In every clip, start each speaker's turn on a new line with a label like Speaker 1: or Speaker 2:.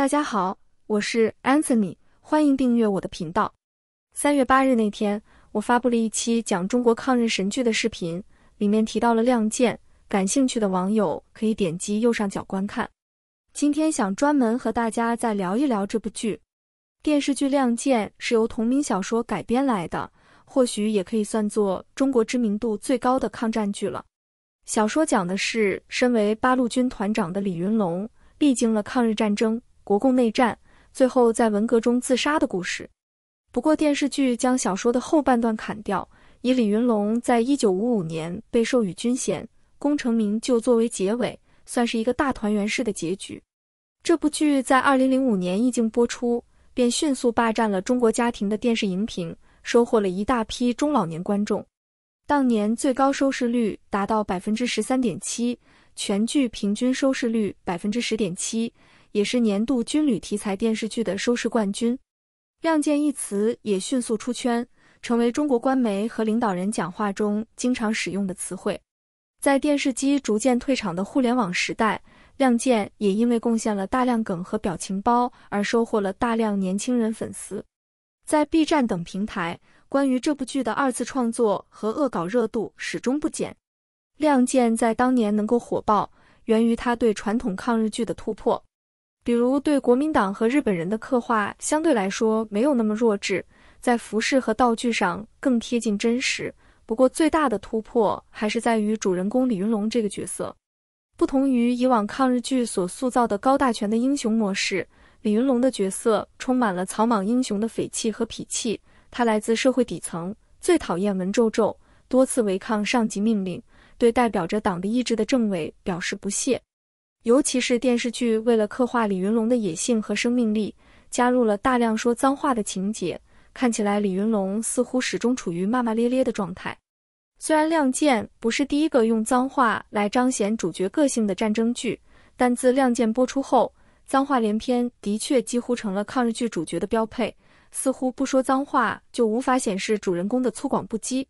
Speaker 1: 大家好，我是 Anthony， 欢迎订阅我的频道。3月8日那天，我发布了一期讲中国抗日神剧的视频，里面提到了《亮剑》，感兴趣的网友可以点击右上角观看。今天想专门和大家再聊一聊这部剧。电视剧《亮剑》是由同名小说改编来的，或许也可以算作中国知名度最高的抗战剧了。小说讲的是身为八路军团长的李云龙，历经了抗日战争、国共内战，最后在文革中自杀的故事。不过电视剧将小说的后半段砍掉，以李云龙在1955年被授予军衔，功成名就作为结尾，算是一个大团圆式的结局。这部剧在2005年一经播出，便迅速霸占了中国家庭的电视荧屏，收获了一大批中老年观众。当年最高收视率达到 13.7%， 全剧平均收视率 10.7%， 也是年度军旅题材电视剧的收视冠军。亮剑一词也迅速出圈，成为中国官媒和领导人讲话中经常使用的词汇。在电视机逐渐退场的互联网时代，亮剑也因为贡献了大量梗和表情包而收获了大量年轻人粉丝。在 B 站等平台，关于这部剧的二次创作和恶搞热度始终不减。亮剑在当年能够火爆，源于他对传统抗日剧的突破。比如对国民党和日本人的刻画相对来说没有那么弱智，在服饰和道具上更贴近真实。不过最大的突破还是在于主人公李云龙这个角色。不同于以往抗日剧所塑造的高大全的英雄模式，李云龙的角色充满了草莽英雄的匪气和痞气。他来自社会底层，最讨厌文绉绉，多次违抗上级命令，对代表着党的意志的政委表示不屑。尤其是电视剧为了刻画李云龙的野性和生命力，加入了大量说脏话的情节，看起来李云龙似乎始终处于骂骂咧咧的状态。虽然《亮剑》不是第一个用脏话来彰显主角个性的战争剧，但自《亮剑》播出后，脏话连篇的确几乎成了抗日剧主角的标配，似乎不说脏话就无法显示主人公的粗犷不羁。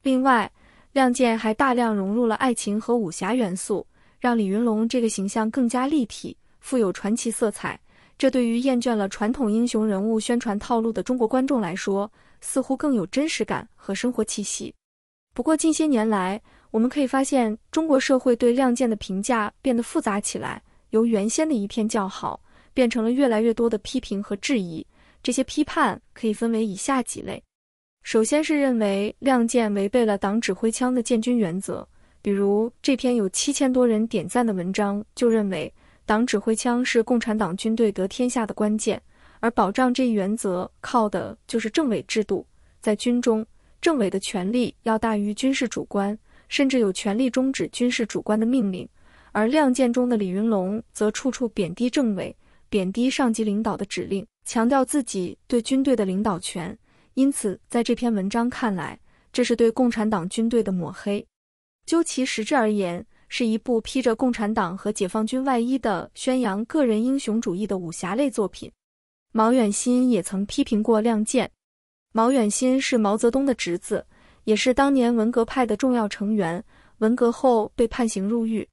Speaker 1: 另外，《亮剑》还大量融入了爱情和武侠元素，让李云龙这个形象更加立体，富有传奇色彩。这对于厌倦了传统英雄人物宣传套路的中国观众来说，似乎更有真实感和生活气息。不过近些年来，我们可以发现中国社会对《亮剑》的评价变得复杂起来，由原先的一片叫好，变成了越来越多的批评和质疑。这些批判可以分为以下几类。首先是认为《亮剑》违背了党指挥枪的建军原则，比如这篇有7000多人点赞的文章就认为党指挥枪是共产党军队得天下的关键，而保障这一原则靠的就是政委制度。在军中，政委的权力要大于军事主官，甚至有权力终止军事主官的命令。而《亮剑》中的李云龙则处处贬低政委，贬低上级领导的指令，强调自己对军队的领导权。因此在这篇文章看来，这是对共产党军队的抹黑。究其实质而言，是一部披着共产党和解放军外衣的宣扬个人英雄主义的武侠类作品。毛远新也曾批评过《亮剑》。毛远新是毛泽东的侄子，也是当年文革派的重要成员，文革后被判刑入狱。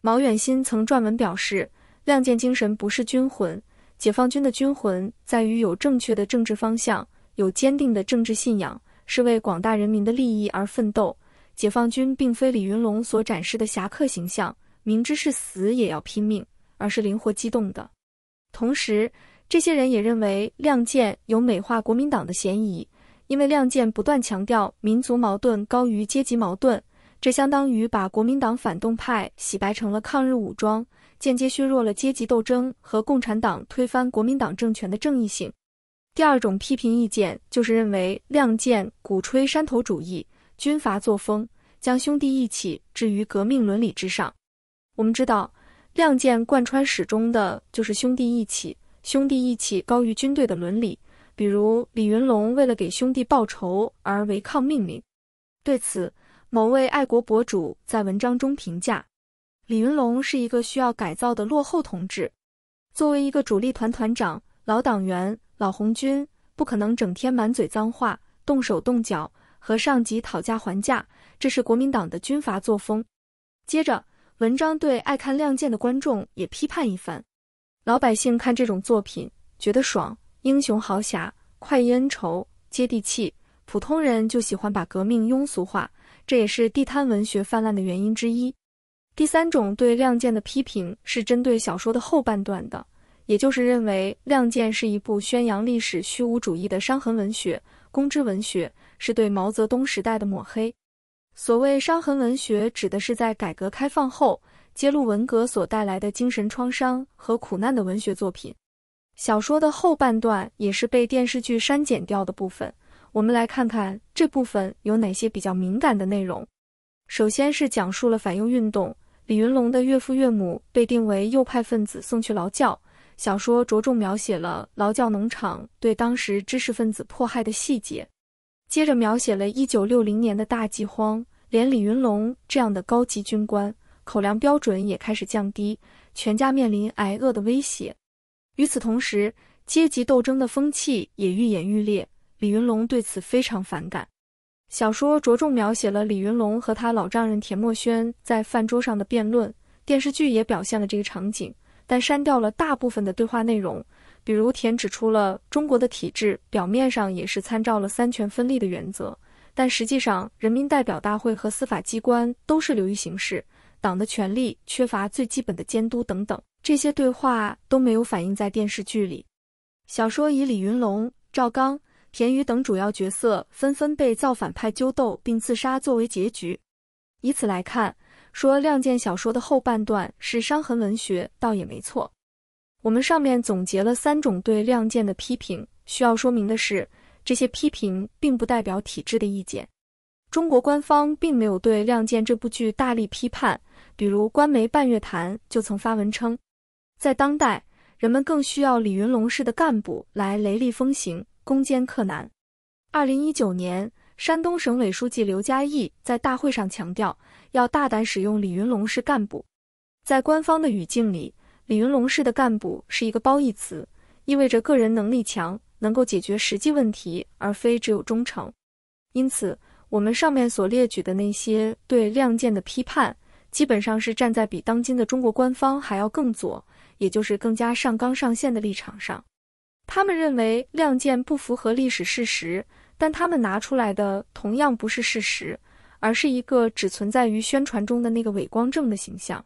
Speaker 1: 毛远新曾撰文表示，亮剑精神不是军魂，解放军的军魂在于有正确的政治方向，有坚定的政治信仰，是为广大人民的利益而奋斗。解放军并非李云龙所展示的侠客形象，明知是死也要拼命，而是灵活机动的。同时，这些人也认为亮剑有美化国民党的嫌疑，因为亮剑不断强调民族矛盾高于阶级矛盾，这相当于把国民党反动派洗白成了抗日武装，间接削弱了阶级斗争和共产党推翻国民党政权的正义性。第二种批评意见就是认为亮剑鼓吹山头主义、军阀作风，将兄弟义气置于革命伦理之上。我们知道，亮剑贯穿始终的就是兄弟义气，兄弟义气高于军队的伦理。比如李云龙为了给兄弟报仇而违抗命令。对此，某位爱国博主在文章中评价，李云龙是一个需要改造的落后同志。作为一个主力团团长、老党员、老红军，不可能整天满嘴脏话，动手动脚，和上级讨价还价，这是国民党的军阀作风。接着，文章对爱看《亮剑》的观众也批判一番。老百姓看这种作品觉得爽，英雄豪侠，快意恩仇，接地气，普通人就喜欢把革命庸俗化，这也是地摊文学泛滥的原因之一。第三种对《亮剑》的批评是针对小说的后半段的，也就是认为《亮剑》是一部宣扬历史虚无主义的伤痕文学、公知文学，是对毛泽东时代的抹黑。所谓伤痕文学，指的是在改革开放后揭露文革所带来的精神创伤和苦难的文学作品。小说的后半段也是被电视剧删减掉的部分，我们来看看这部分有哪些比较敏感的内容。首先是讲述了反右运动，李云龙的岳父岳母被定为右派分子送去劳教，小说着重描写了劳教农场对当时知识分子迫害的细节。接着描写了1960年的大饥荒，连李云龙这样的高级军官，口粮标准也开始降低，全家面临挨饿的威胁。与此同时，阶级斗争的风气也愈演愈烈，李云龙对此非常反感。小说着重描写了李云龙和他老丈人田默轩在饭桌上的辩论，电视剧也表现了这个场景，但删掉了大部分的对话内容。比如田指出了中国的体制表面上也是参照了三权分立的原则，但实际上人民代表大会和司法机关都是流于形式，党的权力缺乏最基本的监督等等，这些对话都没有反映在电视剧里。小说以李云龙、赵刚、田瑜等主要角色纷纷被造反派揪斗并自杀作为结局。以此来看，说《亮剑》小说的后半段是伤痕文学倒也没错。我们上面总结了3种对《亮剑》的批评，需要说明的是，这些批评并不代表体制的意见。中国官方并没有对《亮剑》这部剧大力批判，比如官媒半月谈就曾发文称，在当代，人们更需要李云龙式的干部来雷厉风行，攻坚克难。2019年，山东省委书记刘嘉毅在大会上强调，要大胆使用李云龙式干部。在官方的语境里，李云龙式的干部是一个褒义词，意味着个人能力强，能够解决实际问题，而非只有忠诚。因此，我们上面所列举的那些对《亮剑》的批判，基本上是站在比当今的中国官方还要更左，也就是更加上纲上线的立场上。他们认为《亮剑》不符合历史事实，但他们拿出来的同样不是事实，而是一个只存在于宣传中的那个伪光正的形象。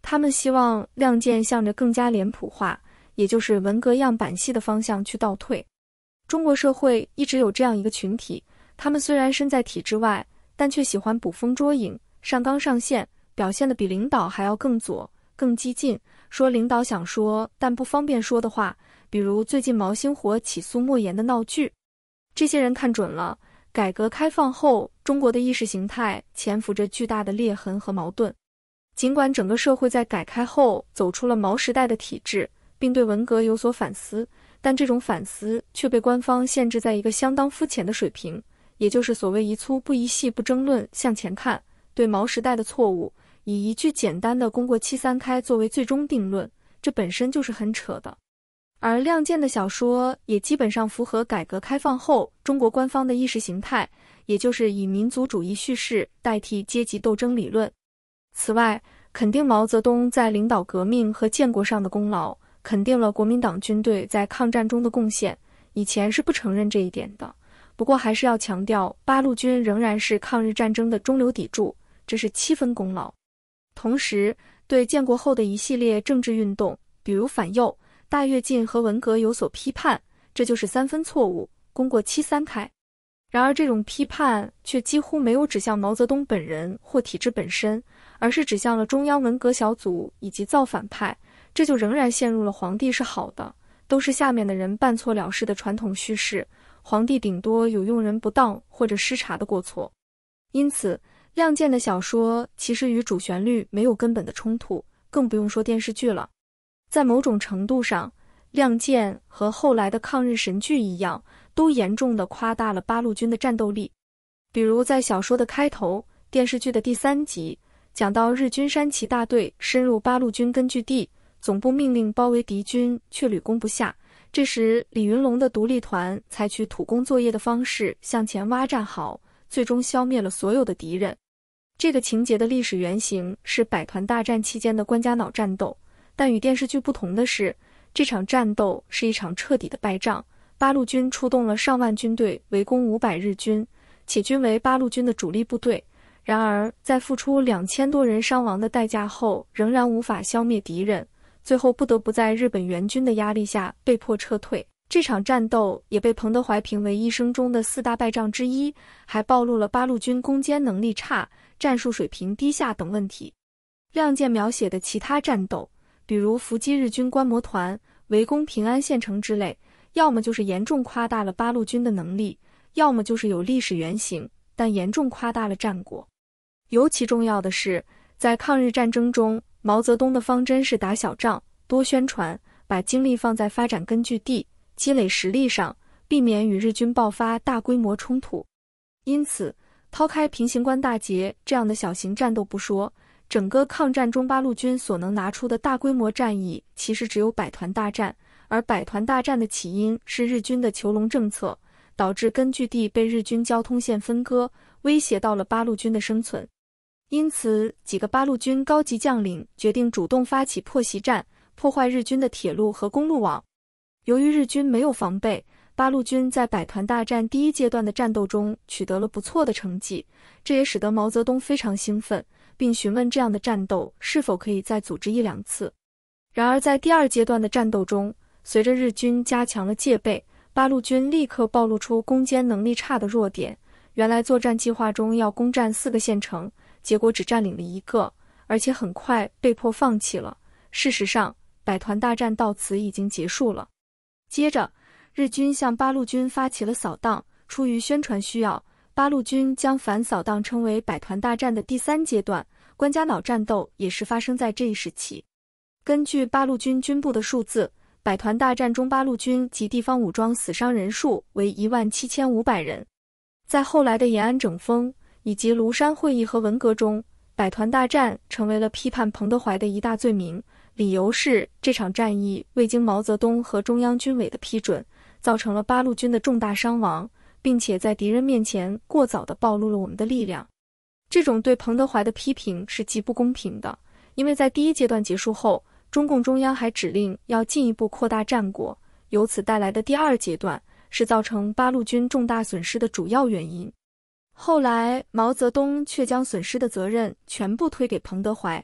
Speaker 1: 他们希望《亮剑》向着更加脸谱化，也就是文革样板戏的方向去倒退。中国社会一直有这样一个群体，他们虽然身在体制外，但却喜欢捕风捉影，上纲上线，表现得比领导还要更左、更激进，说领导想说但不方便说的话，比如最近毛星火起诉莫言的闹剧。这些人看准了，改革开放后，中国的意识形态潜伏着巨大的裂痕和矛盾。尽管整个社会在改开后走出了毛时代的体制，并对文革有所反思，但这种反思却被官方限制在一个相当肤浅的水平，也就是所谓宜粗不宜细不争论向前看，对毛时代的错误以一句简单的功过七三开作为最终定论，这本身就是很扯的。而《亮剑》的小说也基本上符合改革开放后中国官方的意识形态，也就是以民族主义叙事代替阶级斗争理论。此外，肯定毛泽东在领导革命和建国上的功劳，肯定了国民党军队在抗战中的贡献，以前是不承认这一点的。不过还是要强调，八路军仍然是抗日战争的中流砥柱，这是7分功劳。同时，对建国后的一系列政治运动，比如反右、大跃进和文革有所批判，这就是3分错误，功过七三开。然而这种批判却几乎没有指向毛泽东本人或体制本身，而是指向了中央文革小组以及造反派，这就仍然陷入了皇帝是好的，都是下面的人办错了事的传统叙事，皇帝顶多有用人不当或者失察的过错。因此，《亮剑》的小说其实与主旋律没有根本的冲突，更不用说电视剧了。在某种程度上，《亮剑》和后来的抗日神剧一样，都严重地夸大了八路军的战斗力。比如在小说的开头，电视剧的第3集，讲到日军山崎大队深入八路军根据地，总部命令包围敌军，却屡攻不下。这时，李云龙的独立团采取土工作业的方式向前挖战壕，最终消灭了所有的敌人。这个情节的历史原型是百团大战期间的关家脑战斗，但与电视剧不同的是，这场战斗是一场彻底的败仗，八路军出动了上万军队围攻500日军，且均为八路军的主力部队。然而，在付出2000多人伤亡的代价后，仍然无法消灭敌人，最后不得不在日本援军的压力下被迫撤退。这场战斗也被彭德怀评为一生中的4大败仗之一，还暴露了八路军攻坚能力差、战术水平低下等问题。亮剑描写的其他战斗，比如伏击日军观摩团、围攻平安县城之类，要么就是严重夸大了八路军的能力，要么就是有历史原型，但严重夸大了战果。尤其重要的是，在抗日战争中，毛泽东的方针是打小仗、多宣传，把精力放在发展根据地、积累实力上，避免与日军爆发大规模冲突。因此，抛开平型关大捷这样的小型战斗不说，整个抗战中八路军所能拿出的大规模战役其实只有百团大战，而百团大战的起因是日军的囚笼政策，导致根据地被日军交通线分割，威胁到了八路军的生存。因此，几个八路军高级将领决定主动发起破袭战，破坏日军的铁路和公路网。由于日军没有防备，八路军在百团大战第1阶段的战斗中取得了不错的成绩，这也使得毛泽东非常兴奋，并询问这样的战斗是否可以再组织1-2次。然而在第2阶段的战斗中，随着日军加强了戒备，八路军立刻暴露出攻坚能力差的弱点。原来作战计划中要攻占4个县城，结果只占领了1个，而且很快被迫放弃了。事实上，百团大战到此已经结束了。接着，日军向八路军发起了扫荡，出于宣传需要，八路军将反扫荡称为百团大战的第3阶段，关家垴战斗也是发生在这一时期。根据八路军军部的数字，百团大战中八路军及地方武装死伤人数为17500人。在后来的延安整风以及庐山会议和文革中，百团大战成为了批判彭德怀的一大罪名，理由是这场战役未经毛泽东和中央军委的批准，造成了八路军的重大伤亡，并且在敌人面前过早地暴露了我们的力量。这种对彭德怀的批评是极不公平的，因为在第1阶段结束后，中共中央还指令要进一步扩大战果，由此带来的第2阶段是造成八路军重大损失的主要原因。后来，毛泽东却将损失的责任全部推给彭德怀。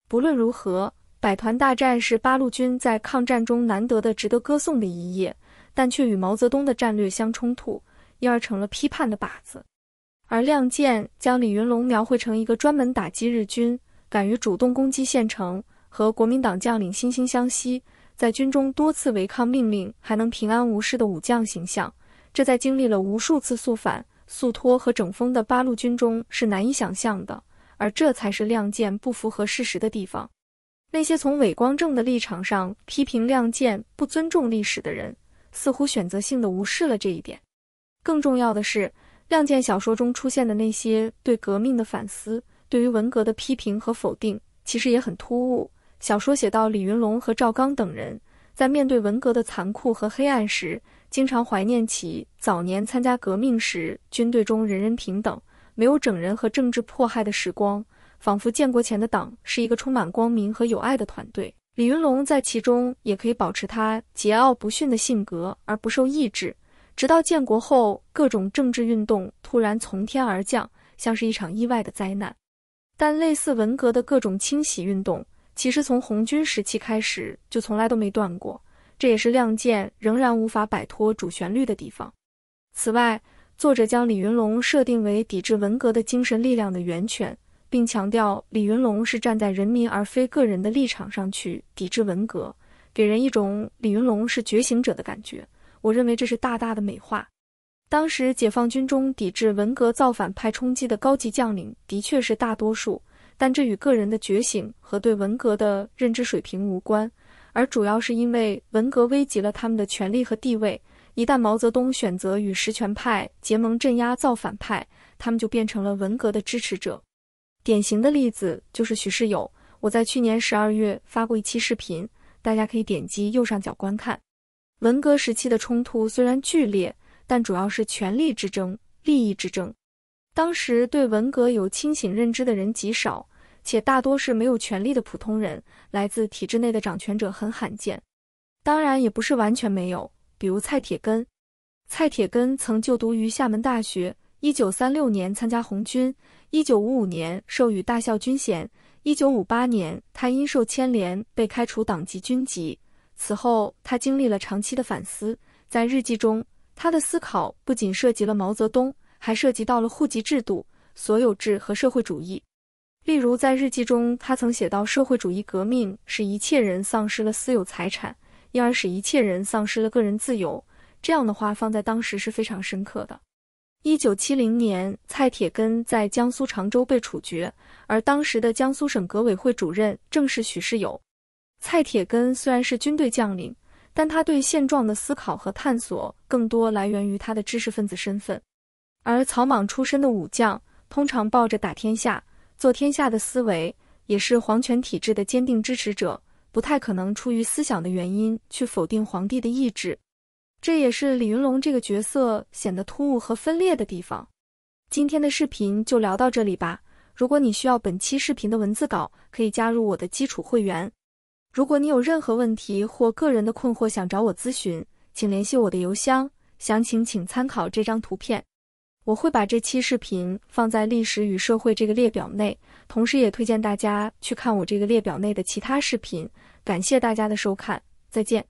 Speaker 1: 不论如何，百团大战是八路军在抗战中难得的值得歌颂的一页，但却与毛泽东的战略相冲突，因而成了批判的靶子。而亮剑将李云龙描绘成一个专门打击日军、敢于主动攻击县城，和国民党将领惺惺相惜，在军中多次违抗命令还能平安无事的武将形象，这在经历了无数次肃反、肃脱和整风的八路军中是难以想象的，而这才是亮剑不符合事实的地方。那些从伪光正的立场上批评亮剑不尊重历史的人，似乎选择性地无视了这一点。更重要的是，亮剑小说中出现的那些对革命的反思，对于文革的批评和否定，其实也很突兀。小说写到李云龙和赵刚等人在面对文革的残酷和黑暗时，经常怀念起早年参加革命时军队中人人平等、没有整人和政治迫害的时光，仿佛建国前的党是一个充满光明和友爱的团队。李云龙在其中也可以保持他桀骜不驯的性格而不受抑制，直到建国后各种政治运动突然从天而降，像是一场意外的灾难。但类似文革的各种清洗运动，其实从红军时期开始就从来都没断过，这也是亮剑仍然无法摆脱主旋律的地方。此外，作者将李云龙设定为抵制文革的精神力量的源泉，并强调李云龙是站在人民而非个人的立场上去抵制文革，给人一种李云龙是觉醒者的感觉。我认为这是大大的美化。当时解放军中抵制文革造反派冲击的高级将领的确是大多数，但这与个人的觉醒和对文革的认知水平无关，而主要是因为文革危及了他们的权力和地位。一旦毛泽东选择与实权派结盟镇压造反派，他们就变成了文革的支持者。典型的例子就是许世友，我在去年12月发过一期视频，大家可以点击右上角观看。文革时期的冲突虽然剧烈，但主要是权力之争、利益之争。当时对文革有清醒认知的人极少，且大多是没有权力的普通人，来自体制内的掌权者很罕见。当然也不是完全没有，比如蔡铁根。蔡铁根曾就读于厦门大学，1936年参加红军，1955年授予大校军衔，1958年他因受牵连被开除党籍军籍。此后他经历了长期的反思，在日记中，他的思考不仅涉及了毛泽东，还涉及到了户籍制度、所有制和社会主义。例如在日记中，他曾写到社会主义革命使一切人丧失了私有财产，因而使一切人丧失了个人自由。这样的话放在当时是非常深刻的。1970年，蔡铁根在江苏常州被处决，而当时的江苏省革委会主任正是许世友。蔡铁根虽然是军队将领，但他对现状的思考和探索更多来源于他的知识分子身份。而草莽出身的武将通常抱着打天下、做天下的思维，也是皇权体制的坚定支持者，不太可能出于思想的原因去否定皇帝的意志。这也是李云龙这个角色显得突兀和分裂的地方。今天的视频就聊到这里吧。如果你需要本期视频的文字稿，可以加入我的基础会员。如果你有任何问题或个人的困惑想找我咨询，请联系我的邮箱，详情请参考这张图片。我会把这期视频放在历史与社会这个列表内，同时也推荐大家去看我这个列表内的其他视频。感谢大家的收看，再见。